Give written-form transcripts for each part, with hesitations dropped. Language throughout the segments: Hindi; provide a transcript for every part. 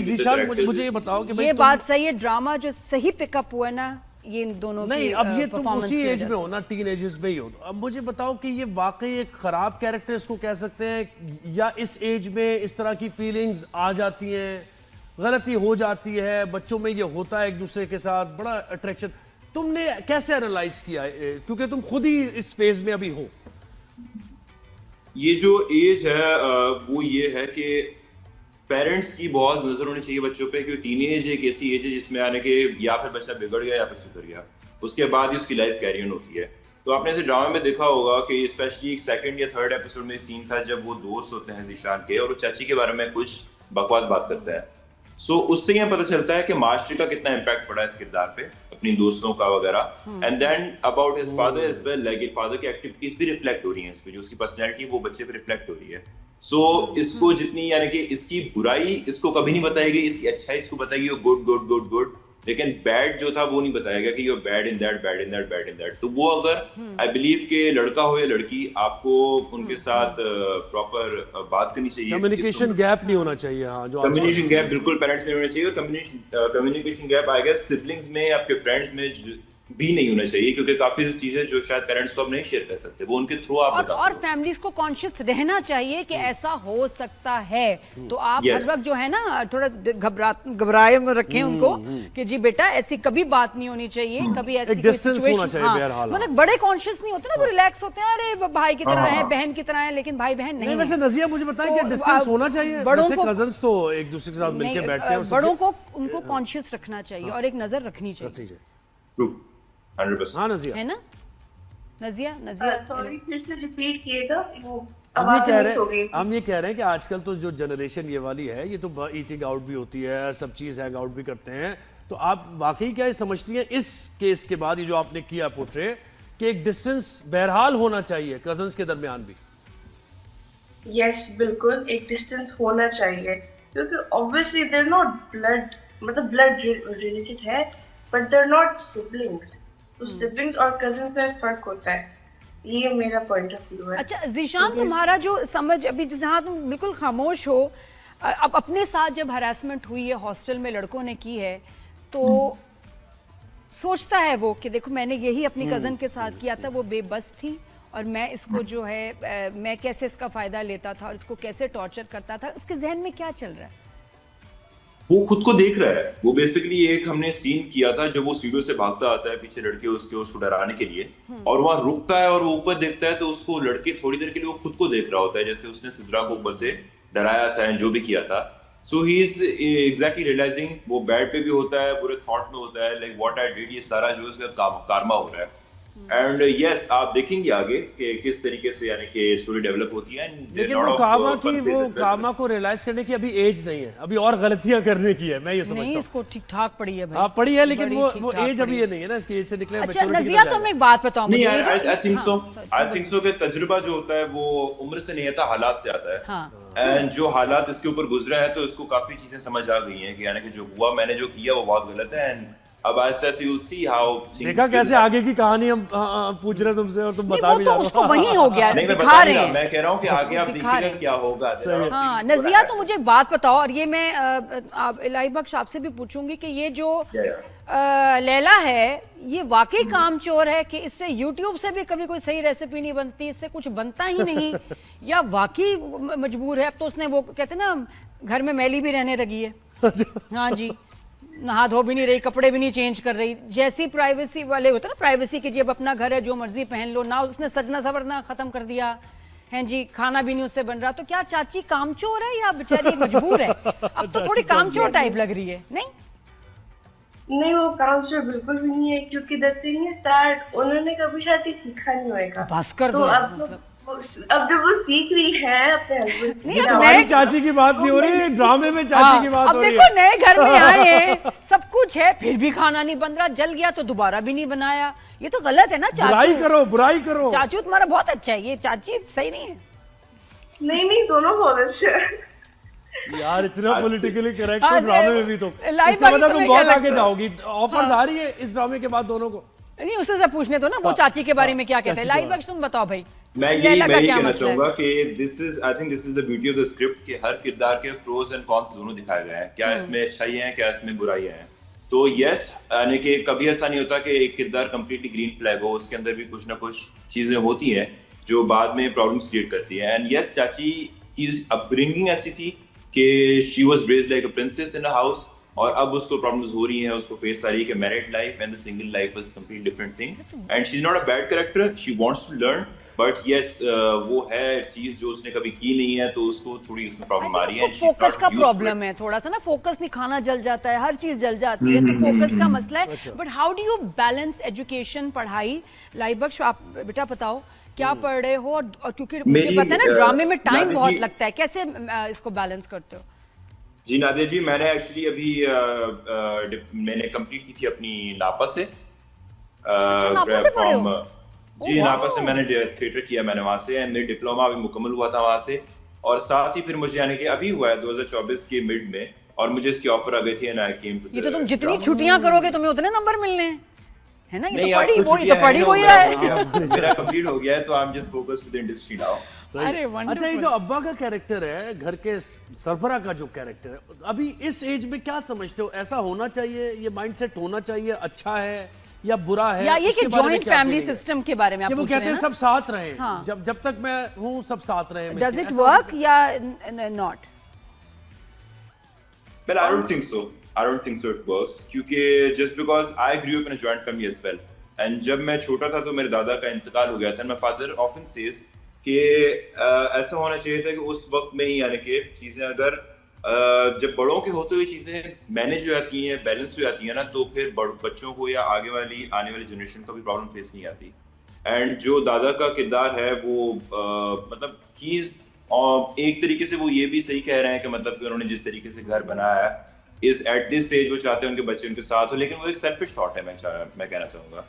ज़ीशान मुझे ये बताओ कि ये बात सही है, ड्रामा जो सही पिकअप हुआ ना ये इन दोनों नहीं, की अब ये तुम उसी एज में हो ना, टीन एजेस में ही हो। अब मुझे बताओ कि ये वाकई एक खराब कैरेक्टर इसको कह सकते हैं, या इस एज में इस तरह की फीलिंग्स आ जाती हैं, गलती हो जाती है, बच्चों में ये होता है एक दूसरे के साथ बड़ा अट्रैक्शन, तुमने कैसे एनालाइज किया है, क्योंकि तुम खुद ही इस फेज में अभी हो? ये जो एज है वो ये है कि पेरेंट्स की बहुत नजर होनी चाहिए बच्चों पे, क्योंकि टीनेज एक ऐसी एज है जिसमें आने के या फिर बच्चा बिगड़ गया या फिर सुधर गया, उसके बाद ही उसकी लाइफ कैरी ऑन होती है। तो आपने ऐसे ड्रामा में देखा होगा कि स्पेशली एक सेकंड या थर्ड एपिसोड में सीन था जब वो दोस्त होते हैं ज़ीशान के और वो चाची के बारे में कुछ बकवास बात करते हैं। सो उससे यह पता चलता है कि मास्टर का कितना इम्पैक्ट पड़ा है इस किरदार पे, अपनी दोस्तों का वगैरह। And then about his father as well, like father की एक्टिविटीज भी रिफ्लेक्ट हो रही हैं इस पे, जो उसकी पर्सनैलिटी वो बच्चे पे रिफ्लेक्ट हो रही है। सो इसको जितनी यानी कि इसकी बुराई इसको कभी नहीं बताई गई, इसकी अच्छाई इसको बताई गई, गुड गुड गुड गुड, लेकिन बैड जो था वो नहीं बताया गया कि you bad in that, bad in that, bad in that. तो वो अगर आई बिलीव के लड़का हो या लड़की, आपको उनके साथ प्रॉपर बात करनी चाहिए, कम्युनिकेशन गैप नहीं होना चाहिए। हाँ, जो कम्युनिकेशन गैप बिल्कुल पेरेंट्स में होना चाहिए, communication gap I guess siblings में, आपके फ्रेंड्स में भी नहीं होना चाहिए, क्योंकि काफी चीजें जो शायद पेरेंट्स को अब नहीं शेयर कर सकते, वो उनके थ्रू आप बताते और फैमिलीज को कॉन्शियस रहना चाहिए कि ऐसा हो सकता है। तो आप हर वक्त जो है ना थोड़ा घबराए में रखें उनको कि जी बेटा ऐसी कभी बात नहीं होनी चाहिए, कभी ऐसी एक डिस्टेंस होना चाहिए बहरहाल। मतलब बड़े कॉन्शियस नहीं होते ना, वो रिलैक्स होते हैं, अरे भाई की तरह है, बहन की तरह है, लेकिन भाई बहन नहीं। वैसे नजिया मुझे बताएं कि डिस्टेंस होना चाहिए, बड़ों को, कजन्स तो एक दूसरे के साथ मिलकर बैठते हैं, बड़ों को उनको कॉन्शियस रखना चाहिए और एक नजर रखनी चाहिए। 100%। हाँ नजिया, है ना नजिया? सॉरी फिर से रिपीट कीजिएगा, वो हम ये कह रहे हैं कि आजकल तो जो जनरेशन ये वाली है, ये तो ईटिंग आउट भी होती है, सब चीज हैंग आउट भी करते हैं। तो आप वाकई क्या समझती हैं इस केस के बाद, ये जो आपने किया पोर्ट्रे, कि एक डिस्टेंस बहरहाल होना चाहिए कजन्स के दरमियान भी? यस, बिल्कुल एक डिस्टेंस होना चाहिए, क्योंकि obviously they are not blood, मतलब ब्लड रिलेटेड है, but they are not siblings. तो सिबलिंग्स और कजिन्स में फर्क होता है, ये मेरा पॉइंट ऑफ व्यू है। अच्छा ज़ीशान, तुम्हारा जो समझ अभी जहाँ तुम बिल्कुल खामोश हो, अब अपने साथ जब हरासमेंट हुई है हॉस्टल में लड़कों ने की है, तो सोचता है वो कि देखो मैंने यही अपनी कज़न के साथ किया था, वो बेबस थी और मैं इसको जो है मैं कैसे इसका फ़ायदा लेता था और इसको कैसे टॉर्चर करता था, उसके जहन में क्या चल रहा है? वो खुद को देख रहा है। वो बेसिकली एक हमने सीन किया था जब वो सीढ़ियों से भागता आता है, पीछे लड़के उसको डराने के लिए, और वहां रुकता है और वो ऊपर देखता है तो उसको लड़के थोड़ी देर के लिए वो खुद को देख रहा होता है, जैसे उसने सिद्रा को ऊपर से डराया था जो भी किया था। सो ही इज एग्जैक्टली रियलाइजिंग, वो बेड पे भी होता है, पूरे थॉट में होता है, लाइक व्हाट आई डिड, ये सारा जो उसका कारमा हो रहा है। एंड यस, आप देखेंगे आगे कि किस तरीके से यानी कि स्टोरी डेवलप होती है। लेकिन वो कामा को रियलाइज करने की अभी एज नहीं है, अभी और गलतियां करने की है, मैं ये समझता हूं। नहीं, इसको ठीक ठाक पड़ी है भाई। हाँ पड़ी है, लेकिन वो एज अभी ये नहीं है ना, इसकी एज से निकले। अच्छा नजिया, तुम एक बात बताओ मुझे। आई थिंक सो कि तजुर्बा जो होता है वो उम्र से नहीं आता, हालात से आता है। एंड जो हालात इसके ऊपर गुजरे हैं तो इसको काफी चीजें समझ आ गई हैं कि यानी कि जो हुआ, मैंने जो किया वो बहुत गलत है। एंड अब आहिस्ता से you'll see how देखा कैसे आगे की कहानी हम पूछ रहे हैं तुमसे और तुम बता भी तो उसको वही हो गया, नहीं, दिखा रहे हैं। मैं कह रहा हूँ कि आगे आप देखिएगा क्या होगा। हाँ नजिया, तो मुझे एक बात बताओ, और ये मैं इलाही बख्श आपसे भी पूछूंगी कि ये जो लैला है, ये वाकई कामचोर है कि इससे YouTube से भी कभी कोई सही रेसिपी नहीं बनती, इससे कुछ बनता ही नहीं, या वाकई मजबूर है? अब तो उसने वो कहते ना घर में मैली भी रहने लगी है। हाँ जी, नहा धो भी नहीं रही, कपड़े भी नहीं चेंज कर रही, जैसी प्राइवेसी वाले होते ना, प्राइवेसी की, जब अपना घर है जो मर्जी पहन लो ना, उसने सजना सवरना खत्म कर दिया है जी, खाना भी नहीं उससे बन रहा। तो क्या चाची कामचोर है या बेचारी मजबूर है? अब तो थोड़ी कामचोर टाइप लग रही है। नहीं, वो कामचोर बिल्कुल भी नहीं है, क्योंकि द थिंग इज दैट उन्होंने कभी शादी सीखा नहीं होगा। बस कर दो। अब जब वो सीख रही है अपने हस्बैंड, नहीं, अब नए चाची की बात नहीं हो रही, ड्रामे में चाची की बात हो रही है। अब देखो नए घर में आए हैं, सब कुछ है, फिर भी खाना नहीं बन रहा, जल गया तो दोबारा भी नहीं बनाया, ये तो गलत है ना। चाचू बुराई करो। चाचू तुम्हारा बहुत अच्छा है, ये चाची सही नहीं है। नहीं, दोनों बहुत अच्छे हैं यार, इतना पॉलिटिकली करेक्ट ड्रामे में भी तो इससे मतलब तुम बहुत आगे जाओगी। ऑफर्स आ रही है इस ड्रामे के बाद दोनों को? नहीं, उससे पूछने दो ना वो चाची के बारे में क्या कहते हैं। इलाही बख्श तुम बताओ भाई, मैं लैला का यही क्या कहना मसला है? चाहूंगा कि I think this is the beauty of the script कि हर किरदार के प्रोज एंड कॉन्स दोनों दिखाए गए हैं, क्या इसमें अच्छाई है, क्या इसमें बुराई है। तो यस, यानी कि कभी ऐसा नहीं होता कि एक किरदार कंप्लीटली ग्रीन फ्लैग हो, उसके अंदर भी कुछ ना कुछ चीजें होती हैं जो बाद में प्रॉब्लम्स क्रिएट करती है। एंड यस, चाची की अपब्रिंगिंग ऐसी थी कि she was raised like a princess in a house, और अब उसको प्रॉब्लम्स हो रही हैं, उसको फेस आ रही है कि married life and the single life is complete different thing. And she is not a bad character, she wants to learn, but yes वो है चीज जो उसने कभी की नहीं है, तो उसको थोड़ी उसमें प्रॉब्लम आ रही है। उसको फोकस का प्रॉब्लम है थोड़ा सा ना, फोकस नहीं, खाना जल जाता है, हर चीज जल जाती है, तो फोकस का मसला है। But how do you balance education, पढ़ाई? लाइबक्श, आप बेटा बताओ क्या पढ़ रहे हो? और क्योंकि मुझे पता है ना ड्रामे में टाइम बहुत लगता है, कैसे इसको बैलेंस करते हो? जी नादिया जी, मैंने एक्चुअली अभी मैंने कंप्लीट की थी अपनी नापा से। अच्छा, नापा से पढ़े हो? जी नापा से मैंने थिएटर किया, मैंने वहां से, एंड मेरी डिप्लोमा अभी मुकम्मल हुआ था वहां से। और साथ ही फिर मुझे यानी कि अभी हुआ है 2024 के मिड में, और मुझे इसकी ऑफर आ गई थी एंड आई केम टू। ये तो तुम जितनी छुट्टियां करोगे तुम्हें उतने नंबर मिलने हैं, है ना? ये नहीं, तो पढ़ी आपको वो, ये तो पढ़ी छुट्टियां वही हैं, रहा है। मेरा कंप्लीट हो गया है, तो I am just focused with the industry now. अरे wonderful। अच्छा, ये जो अब्बा का कैरेक्टर है, घर के सरबराह का जो कैरेक्टर है, अभी इस एज में क्या समझते हो, ऐसा होना चाहिए, ये माइंडसेट होना चाहिए, अच्छा है या बुरा है? या ये कि उसके बारे में जॉइंट क्या फैमिली feeling है? सिस्टम के बारे में आप कि वो पूछ रहे कहते हैं हैं ना? सब साथ रहे, हाँ। जब तक मैं हूँ सब साथ रहे। डज इट वर्क या not? Well, I don't think so. I don't think so it works. क्योंकि just because I grew up in a joint family as well. And जब मैं छोटा था तो मेरे दादा का इंतकाल हो गया था। My father often says कि ऐसा होना चाहिए था कि उस वक्त में ही, यानी कि चीजें अगर जब बड़ों के होते हुए चीजें मैनेज हो जाती हैं, बैलेंस हो जाती हैं ना, तो फिर बच्चों को या आने वाली जनरेशन को भी प्रॉब्लम फेस नहीं आती। एंड जो दादा का किरदार है वो मतलब एक तरीके से वो ये भी सही कह रहे हैं कि मतलब कि उन्होंने जिस तरीके से घर बनाया है इस एट दिस स्टेज वो चाहते हैं उनके बच्चे उनके साथ हो, लेकिन वो एक सेल्फिश थॉट है। मैं कहना चाहूंगा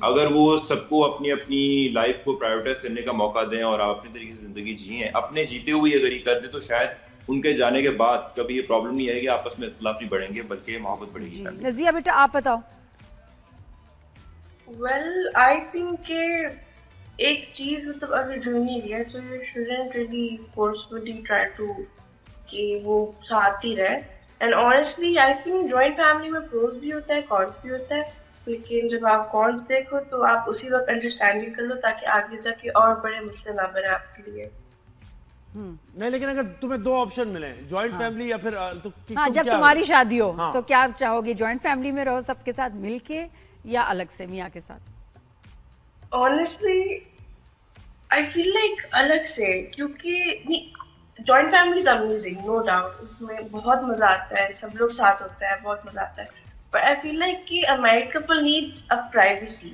अगर वो सबको अपनी अपनी लाइफ को प्रायोरिटाइज करने का मौका दें और आप अपने तरीके से जिंदगी जिए, अपने जीते हुए अगर ये कर दे, तो शायद उनके जाने के बाद कभी ये प्रॉब्लम नहीं आएगी, आपस में इख्तिलाफ नहीं बढ़ेंगे, बल्कि मोहब्बत बढ़ेगी। नज़िया बेटा आप बताओ। वेल आई थिंक एक चीज मतलब अगर जो नहीं है तो you shouldn't really forcefully try to कि वो साथ ही रहे। And honestly I think joint family में प्रोज भी होता है, कॉन्स भी होता है, लेकिन जब आप कॉन्स देखो तो आप उसी वक्त अंडरस्टैंडिंग कर लो ताकि आगे जाके और बड़े मसले ना बने आपके लिए। नहीं, लेकिन अगर तुम्हें दो ऑप्शन मिले, जॉइंट फैमिली या फिर तो हाँ, जब तुम्हारी शादी हो हाँ। तो क्या चाहोगे, जॉइंट फैमिली में रहो सबके साथ मिलके या अलग से मियाँ के साथ? ऑनेस्टली आई फील लाइक अलग से, क्योंकि joint family is amazing, no doubt, उसमें बहुत मजा आता है, सब लोग साथ होता है, बहुत मजा आता है। बट आई फील लाइक कि a married couple needs a privacy,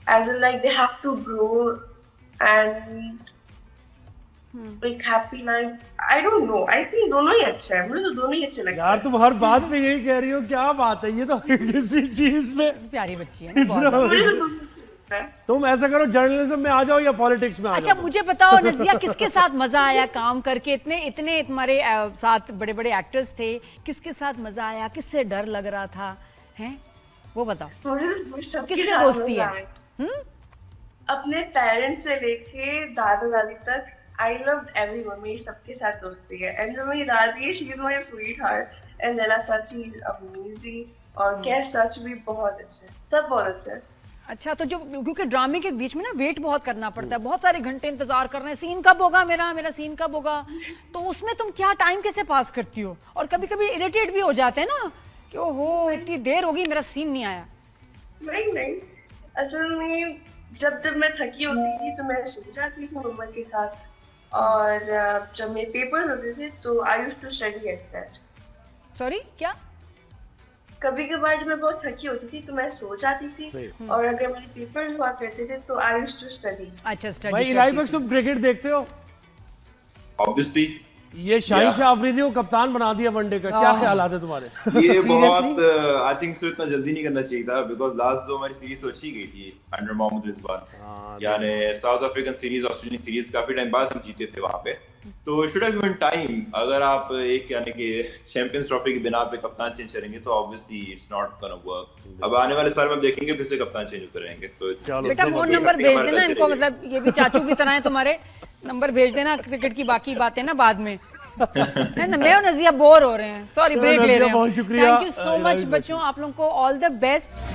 as in like they have to grow and like happy life. I don't know, I think दोनों ही अच्छा है, मुझे तो दोनों ही अच्छे लगते हैं। यार तुम हर बात पे यही कह रही हो, क्या बात है, ये तो किसी चीज में प्यारी बच्ची है ना, बहुत ज्यादा। मुझे तो दोनों अच्छे लगते हैं। तुम ऐसा करो, जर्नलिज्म में आ जाओ या पॉलिटिक्स में आ अच्छा जाओ। मुझे बताओ नज़िया, किसके साथ मजा आया काम करके? इतने तुम्हारे साथ बड़े बड़े एक्टर्स थे, किसके साथ मजा आया, किससे डर लग रहा था, हैं वो बताओ। मुझे सबके किससे साथ दोस्ती मजा है? आया। अपने पेरेंट्स से लेके दादा दादी तक, आई लव एवरीवन, मेरी सबके साथ दोस्ती है। एंड जो मेरी दादी है, she is my sweet heart, and Laila चाची इज अमेजिंग, और कैश चाची भी बहुत अच्छे, सब बहुत अच्छे हैं। अच्छा, तो जो क्योंकि ड्रामे के बीच में ना वेट बहुत करना पड़ता है, बहुत सारे घंटे इंतजार करना है, सीन कब होगा मेरा सीन कब होगा, तो उसमें तुम क्या टाइम कैसे पास करती हो? और कभी कभी इरिटेट भी हो जाते हैं ना कि ओहो इतनी देर होगी, मेरा सीन नहीं आया। नहीं, असल में जब मैं थकी होती थी तो मैं सो जाती थी मम्मा के साथ, और जब मेरे पेपर्स होते थे तो I used to study at set. Sorry क्या? कभी कभार जब मैं बहुत थकी होती थी तो मैं सो जाती थी, और अगर मेरे पेपर्स हुआ करते थे तो आई यूज्ड टू स्टडी। अच्छा, स्टडी। भाई इलाही तुम क्रिकेट देखते हो? ऑब्वियसली ये शाहिन शाह अफरीदी को कप्तान बना दिया वनडे का, क्या ख्याल है तुम्हारे? ये बहुत आई थिंक सो इतना जल्दी नहीं करना चाहिए था, बिकॉज लास्ट दो हमारी सीरीज तो अच्छी गई थी अंडर मोहम्मद रिजवान, यानी south African series, Australian series, काफी टाइम बाद हम जीते थे वहां पे। तो शुड हैव गिवन टाइम। अगर आप एक यानी कि चैंपियंस ट्रॉफी की बिना पे कप्तान चेंज करेंगे तो obviously it's not gonna work. अब आने वाले साल में आप देखेंगे फिर से कप्तान चेंज होते रहेंगे। सो इट्स बेटा फोन नंबर भेज देना इनको, मतलब ये भी चाचू की तरह है तुम्हारे, नंबर भेज देना, क्रिकेट की बाकी बातें ना बाद में। नहीं ना, मैं और नजिया बोर हो रहे हैं, सॉरी ब्रेक ले रहे हैं। बहुत शुक्रिया। थैंक यू सो मच बच्चों, आप लोगों को ऑल द बेस्ट।